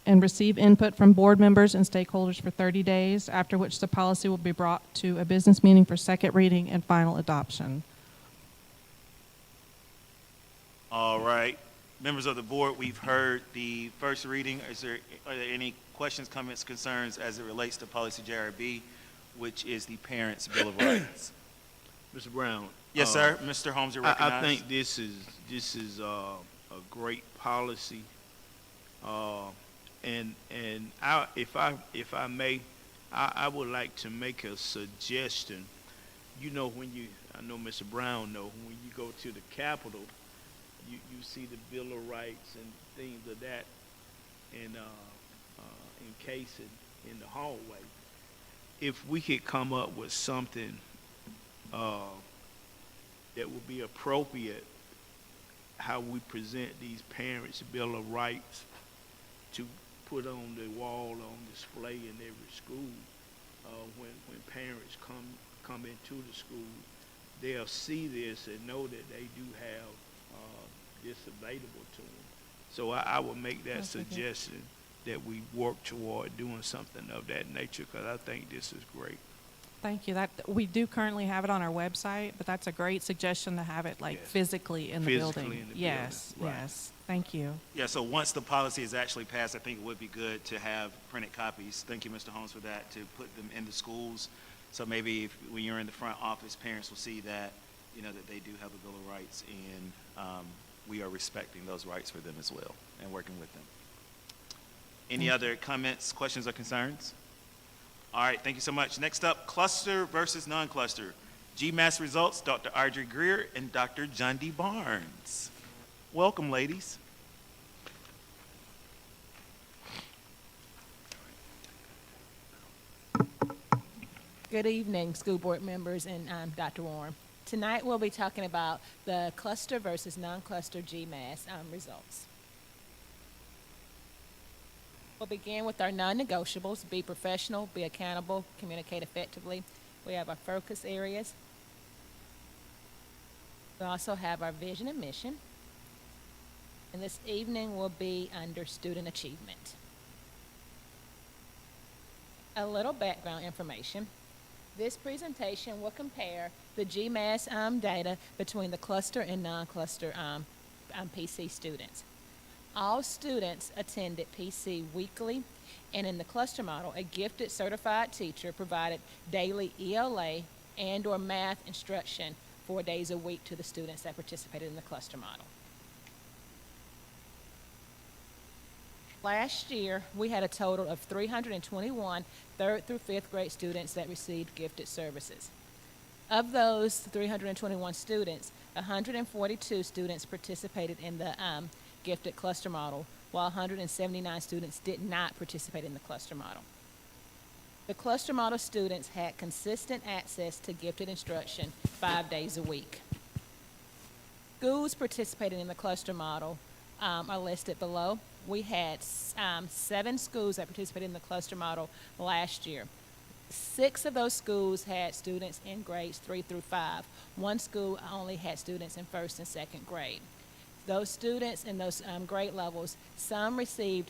and receive input from board members and stakeholders for 30 days, after which the policy will be brought to a business meeting for second reading and final adoption. All right. Members of the board, we've heard the first reading. Are there any questions, comments, concerns as it relates to policy JRB, which is the Parents' Bill of Rights? Mr. Brown. Yes, sir. Mr. Holmes, you're recognized. I think this is a great policy, and if I may, I would like to make a suggestion. You know, I know Mr. Brown know, when you go to the Capitol, you see the Bill of Rights and things of that, and encased in the hallway. If we could come up with something that would be appropriate, how we present these Parents' Bill of Rights to put on the wall on display in every school, when parents come into the school, they'll see this and know that they do have this available to them. So I would make that suggestion that we work toward doing something of that nature, because I think this is great. Thank you. We do currently have it on our website, but that's a great suggestion to have it physically in the building. Yes, right. Yes. Thank you. Yeah, so once the policy is actually passed, I think it would be good to have printed copies. Thank you, Mr. Holmes, for that, to put them in the schools. So maybe when you're in the front office, parents will see that, that they do have a Bill of Rights, and we are respecting those rights for them as well and working with them. Any other comments, questions, or concerns? All right, thank you so much. Next up, cluster versus non-cluster. GMAS results, Dr. Audrey Greer and Dr. John D. Barnes. Welcome, ladies. Good evening, school board members and Dr. Warren. Tonight we'll be talking about the cluster versus non-cluster GMAS results. We'll begin with our non-negotiables: be professional, be accountable, communicate effectively. We have our focus areas. We also have our vision and mission. And this evening will be under student achievement. A little background information. This presentation will compare the GMAS data between the cluster and non-cluster PC students. All students attended PC weekly, and in the cluster model, a gifted certified teacher provided daily ELA and/or math instruction 4 days a week to the students that participated in the cluster model. Last year, we had a total of 321 third through fifth grade students that received gifted services. Of those 321 students, 142 students participated in the gifted cluster model, while 179 students did not participate in the cluster model. The cluster model students had consistent access to gifted instruction 5 days a week. Schools participating in the cluster model are listed below. We had 7 schools that participated in the cluster model last year. 6 of those schools had students in grades 3 through 5. 1 school only had students in first and second grade. Those students in those grade levels, some received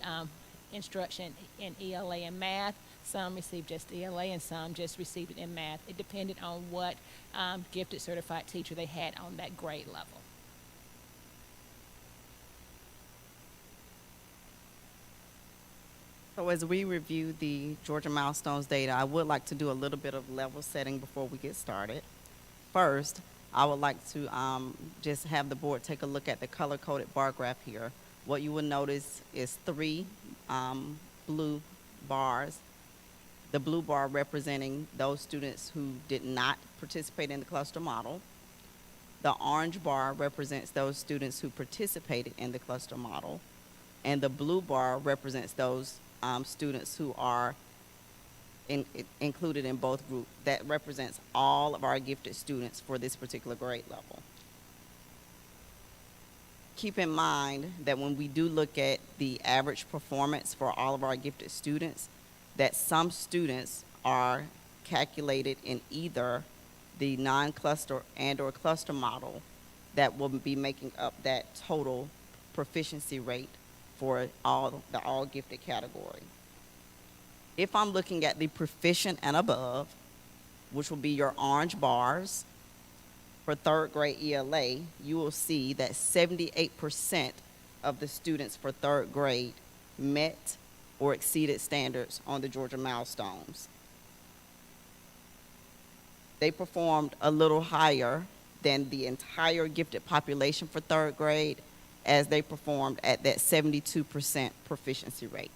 instruction in ELA and math, some received just ELA, and some just received it in math. It depended on what gifted certified teacher they had on that grade level. So as we review the Georgia Milestones data, I would like to do a little bit of level setting before we get started. First, I would like to just have the board take a look at the color-coded bar graph here. What you will notice is 3 blue bars. The blue bar representing those students who did not participate in the cluster model. The orange bar represents those students who participated in the cluster model. And the blue bar represents those students who are included in both groups. That represents all of our gifted students for this particular grade level. Keep in mind that when we do look at the average performance for all of our gifted students, that some students are calculated in either the non-cluster and/or cluster model that will be making up that total proficiency rate for the all gifted category. If I'm looking at the proficient and above, which will be your orange bars, for third grade ELA, you will see that 78% of the students for third grade met or exceeded standards on the Georgia Milestones. They performed a little higher than the entire gifted population for third grade, as they performed at that 72% proficiency rate.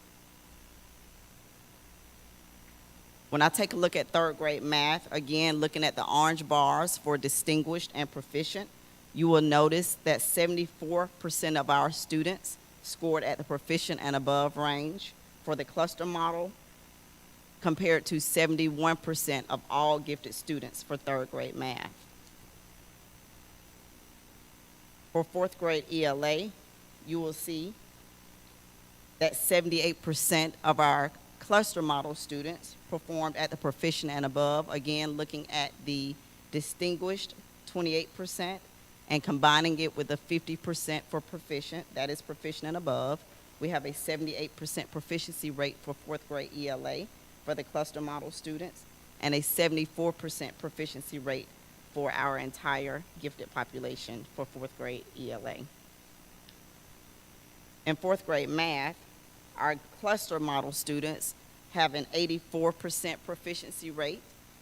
When I take a look at third grade math, again, looking at the orange bars for distinguished and proficient, you will notice that 74% of our students scored at the proficient and above range for the cluster model, compared to 71% of all gifted students for third grade math. For fourth grade ELA, you will see that 78% of our cluster model students performed at the proficient and above. Again, looking at the distinguished, 28%, and combining it with the 50% for proficient, that is proficient and above, we have a 78% proficiency rate for fourth grade ELA for the cluster model students, and a 74% proficiency rate for our entire gifted population for fourth grade ELA. In fourth grade math, our cluster model students have an 84% proficiency rate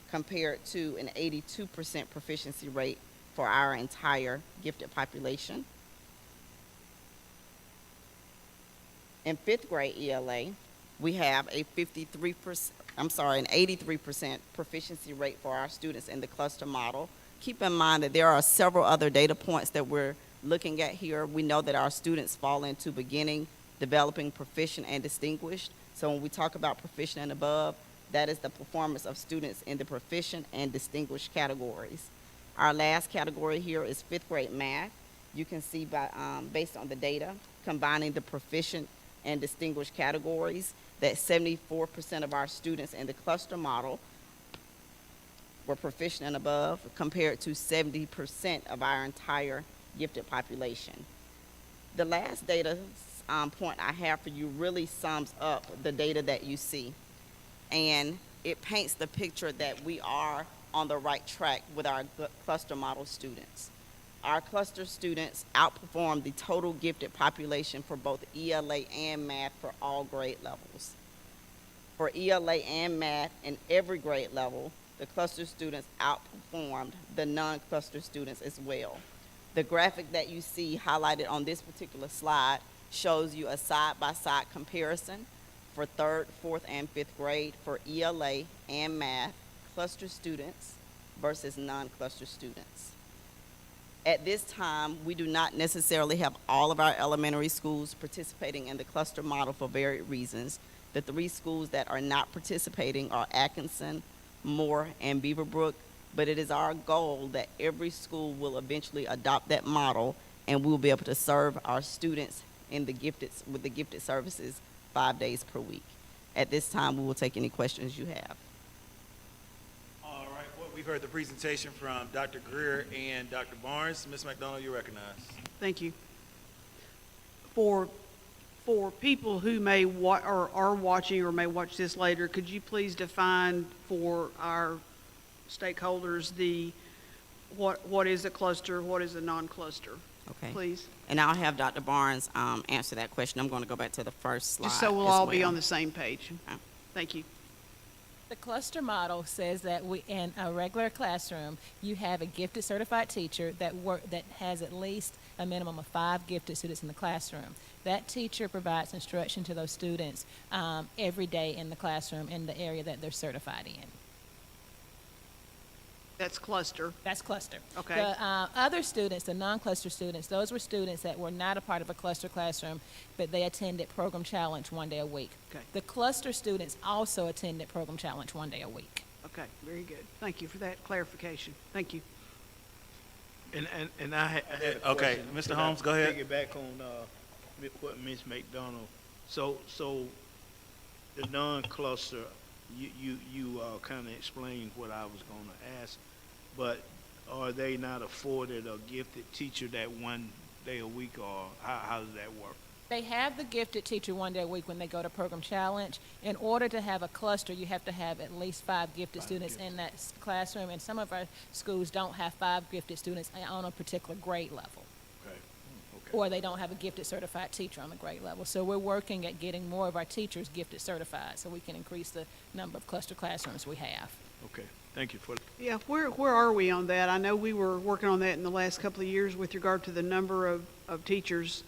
compared to an 82% proficiency rate for our entire gifted population. In fifth grade ELA, we have a 83% proficiency rate for our students in the cluster model. Keep in mind that there are several other data points that we're looking at here. We know that our students fall into beginning, developing, proficient, and distinguished. So when we talk about proficient and above, that is the performance of students in the proficient and distinguished categories. Our last category here is 5th grade math. You can see by, based on the data, combining the proficient and distinguished categories, that 74% of our students in the cluster model were proficient and above, compared to 70% of our entire gifted population. The last data point I have for you really sums up the data that you see, and it paints the picture that we are on the right track with our cluster model students. Our cluster students outperform the total gifted population for both ELA and math for all grade levels. For ELA and math in every grade level, the cluster students outperformed the non-cluster students as well. The graphic that you see highlighted on this particular slide shows you a side-by-side comparison for 3rd, 4th, and 5th grade for ELA and math cluster students versus non-cluster students. At this time, we do not necessarily have all of our elementary schools participating in the cluster model for varied reasons. The 3 schools that are not participating are Atkinson, Moore, and Beaverbrook, but it is our goal that every school will eventually adopt that model, and we'll be able to serve our students in the with the gifted services 5 days per week. At this time, we will take any questions you have. All right, well, we've heard the presentation from Dr. Greer and Dr. Barnes. Ms. McDonald, you're recognized. Thank you. For people who may or are watching or may watch this later, could you please define for our stakeholders what is a cluster, what is a non-cluster? Okay. Please. And I'll have Dr. Barnes answer that question. I'm going to go back to the first slide. Just so we'll all be on the same page. Okay. Thank you. The cluster model says that in a regular classroom, you have a gifted certified teacher that has at least a minimum of 5 gifted students in the classroom. That teacher provides instruction to those students every day in the classroom in the area that they're certified in. That's cluster. That's cluster. Okay. The other students, the non-cluster students, those were students that were not a part of a cluster classroom, but they attended Program Challenge 1 day a week. Okay. The cluster students also attended Program Challenge 1 day a week. Okay, very good. Thank you for that clarification. Thank you. And I had a Okay, question. Mr. Holmes, go ahead. Piggyback on what Ms. McDonald. So the non-cluster, you kind of explained what I was going to ask, but are they not afforded a gifted teacher that 1 day a week, or how does that work? They have the gifted teacher 1 day a week when they go to Program Challenge. In order to have a cluster, you have to have at least 5 gifted students in that classroom, and some of our schools don't have 5 gifted students on a particular grade level. Okay. Or they don't have a gifted certified teacher on the grade level. So we're working at getting more of our teachers gifted certified so we can increase the number of cluster classrooms we have. Okay. Thank you for that. Yeah, where are we on that? I know we were working on that in the last couple of years with regard to the number of teachers.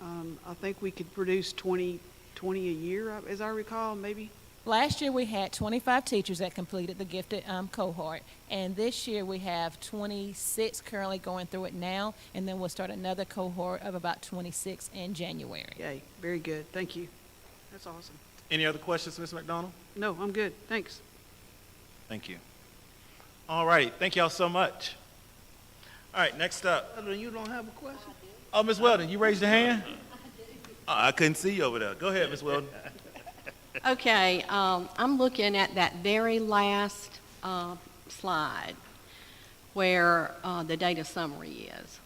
I think we could produce 20 a year, as I recall, maybe? Last year we had 25 teachers that completed the gifted cohort, and this year we have 26 currently going through it now, and then we'll start another cohort of about 26 in January. Yay, very good. Thank you. That's awesome. Any other questions, Ms. McDonald? No, I'm good. Thanks. Thank you. All right, thank y'all so much. All right, next up. You don't have a question? Oh, Ms. Weldon, you raised your hand? Oh, I couldn't see you over there. Go ahead, Ms. Weldon. Okay, I'm looking at that very last slide where the data summary is.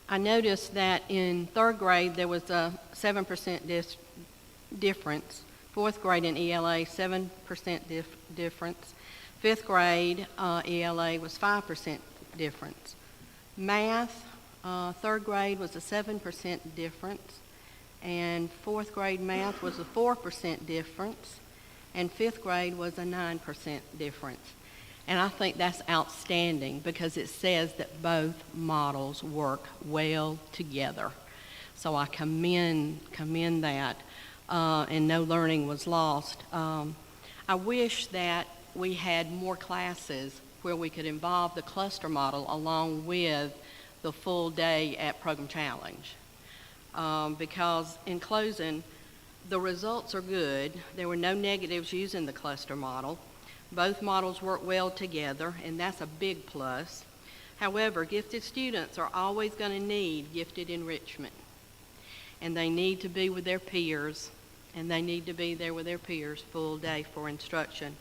I noticed that in 3rd grade there was a 7% difference. 4th grade in ELA, 7% difference. 5th grade ELA was 5% difference. Math, 3rd grade was a 7% difference, and 4th grade math was a 4% difference, and 5th grade was a 9% difference. And I think that's outstanding because it says that both models work well together. So I commend that, and no learning was lost. I wish that we had more classes where we could involve the cluster model along with the full day at Program Challenge. Because in closing, the results are good. There were no negatives using the cluster model. Both models work well together, and that's a big plus. However, gifted students are always going to need gifted enrichment, and they need to be with their peers, and they need to be there with their peers full day for instruction,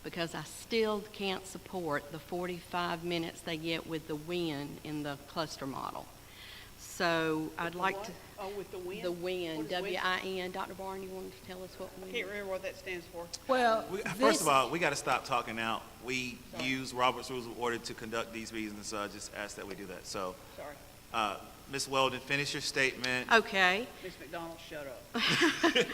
because I still can't support the 45 minutes they get with the WIN in the cluster model. So I'd like to... Oh, with the WIN? The WIN, What is WIN? W-I-N. Dr. Barn, you want to tell us what WIN? I can't remember what that stands for. Well, First of all, we got to stop talking now. We use Robert's Rules of Order to conduct these meetings, so I just ask that we do that. So, Sorry. Ms. Weldon, finish your statement. Okay. Ms. McDonald, shut up.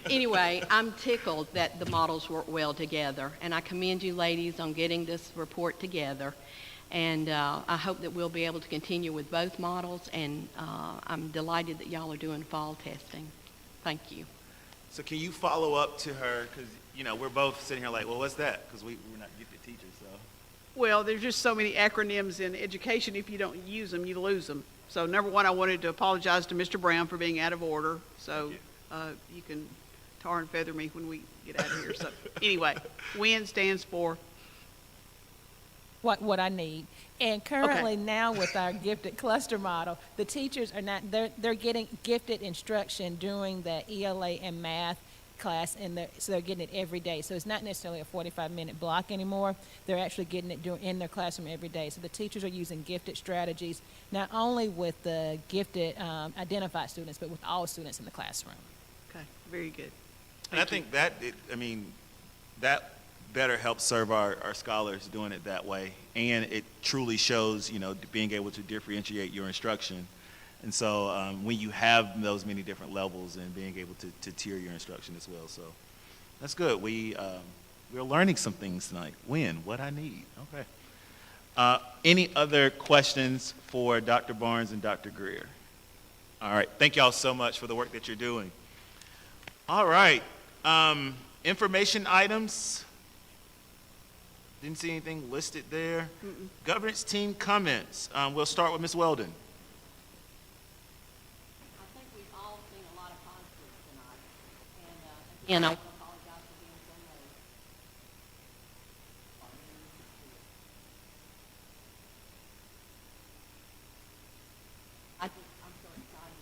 Anyway, I'm tickled that the models work well together, and I commend you ladies on getting this report together. And I hope that we'll be able to continue with both models, and I'm delighted that y'all are doing fall testing. Thank you. So can you follow up to her? Because, you know, we're both sitting here like, well, what's that? Because we're not gifted teachers, so. Well, there's just so many acronyms in education. If you don't use them, you lose them. So number one, I wanted to apologize to Mr. Brown for being out of order. So you can tar and feather me when we get out of here. So anyway, WIN stands for? what I need. And currently now with our gifted cluster model, the teachers are not, they're getting gifted instruction during the ELA and math class, and so they're getting it every day. So it's not necessarily a 45-minute block anymore. They're actually getting it in their classroom every day. So the teachers are using gifted strategies, not only with the gifted identified students, but with all students in the classroom. Okay, very good. And I think that, that better helps serve our scholars doing it that way. And it truly shows, you know, being able to differentiate your instruction. And so when you have those many different levels and being able to tier your instruction as well. So that's good. We're learning some things tonight. What I need. Okay. Any other questions for Dr. Barnes and Dr. Greer? All right. Thank y'all so much for the work that you're doing. All right. Information items. Didn't see anything listed there. Governance team comments. We'll start with Ms. Weldon. I think we've all seen a lot of positives tonight, and again, I want to apologize for being so late. I'm so excited.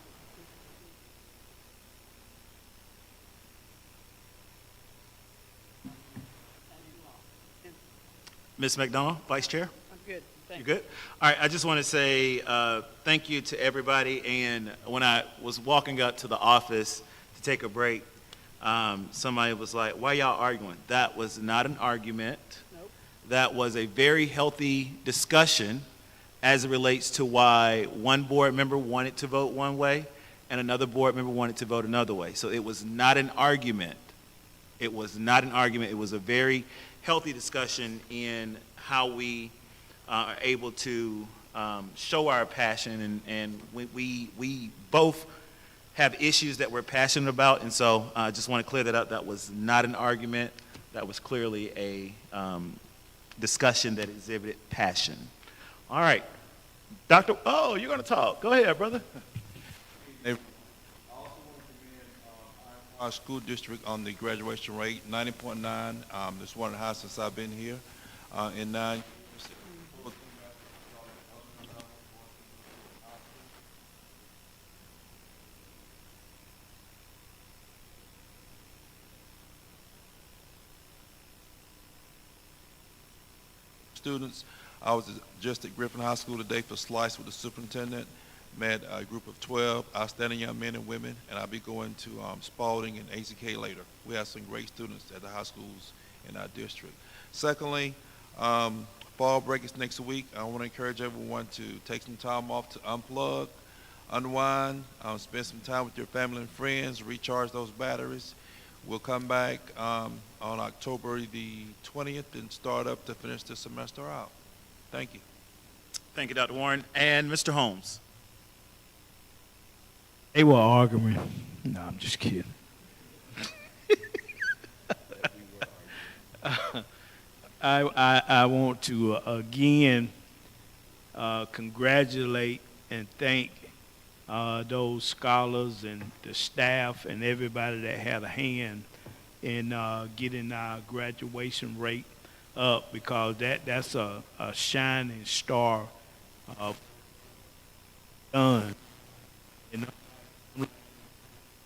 Ms. McDonald, Vice Chair. I'm good. Thanks. You good? All right, I just want to say thank you to everybody. And when I was walking up to the office to take a break, somebody was like, why y'all arguing? That was not an argument. Nope. That was a very healthy discussion as it relates to why one board member wanted to vote one way and another board member wanted to vote another way. So it was not an argument. It was not an argument. It was a very healthy discussion in how we are able to show our passion, and we both have issues that we're passionate about, and so I just want to clear that up. That was not an argument. That was clearly a discussion that exhibited passion. All right. Dr. Oh, you're going to talk. Go ahead, brother. Our school district on the graduation rate, 90.9. It's one of the highest since I've been here. In 9 students. I was just at Griffin High School today for Slice with the superintendent. Met a group of 12 outstanding young men and women, and I'll be going to Spalding and AZK later. We have some great students at the high schools in our district. Secondly, fall break is next week. I want to encourage everyone to take some time off to unplug, unwind, spend some time with your family and friends, recharge those batteries. We'll come back on October the 20th and start up to finish the semester out. Thank you. Thank you, Dr. Warren. And Mr. Holmes. They were arguing. No, I'm just kidding. I want to again congratulate and thank those scholars and the staff and everybody that had a hand in getting our graduation rate up, because that's a shining star done. And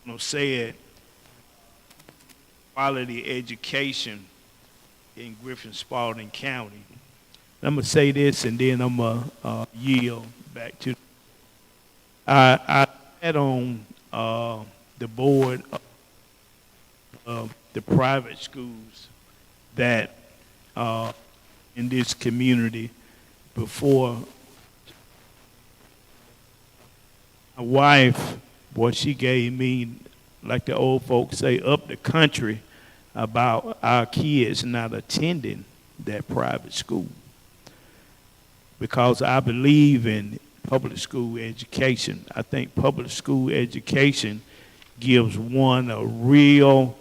I'm said quality education in Griffin-Spalding County. I'm gonna say this and then I'm gonna yield back to. I had on the board of the private schools that in this community before. My wife, boy, she gave me, like the old folks say, up the country about our kids not attending that private school, because I believe in public school education. I think public school education gives one a real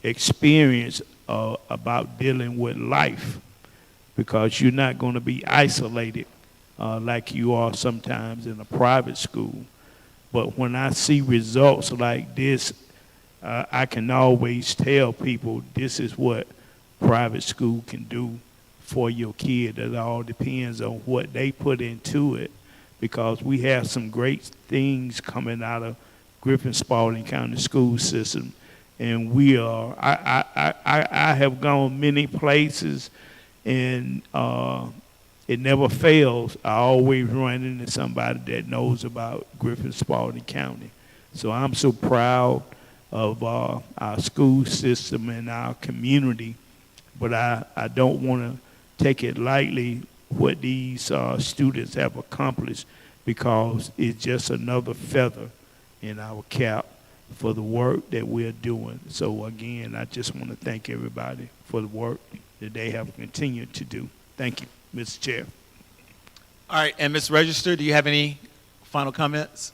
experience about dealing with life, because you're not going to be isolated like you are sometimes in a private school. But when I see results like this, I can always tell people this is what private school can do for your kid. It all depends on what they put into it, because we have some great things coming out of Griffin-Spalding County School System. And we are, I have gone many places, and it never fails. I always run into somebody that knows about Griffin-Spalding County. So I'm so proud of our school system and our community, but I don't want to take it lightly what these students have accomplished, because it's just another feather in our cap for the work that we're doing. So again, I just want to thank everybody for the work that they have continued to do. Thank you, Mr. Chair. All right, and Ms. Register, do you have any final comments?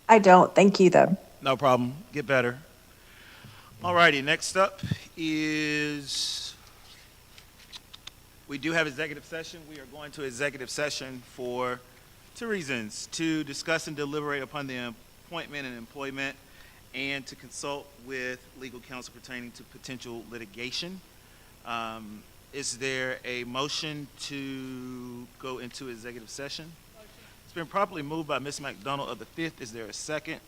I don't. Thank you, though. No problem. Get better. All righty, next up is, we do have executive session. We are going to executive session for two reasons: to discuss and deliberate upon the appointment and employment, and to consult with legal counsel pertaining to potential litigation. Is there a motion to go into executive session? Motion. It's been properly moved by Ms. McDonald of the 5th. Is there a second?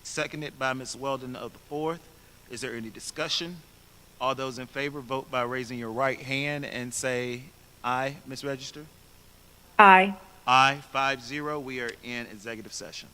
Seconded by Ms. Weldon of the 4th. Is there any discussion? All those in favor, vote by raising your right hand and say aye. Ms. Register? Aye. Aye, 5-0. We are in executive session.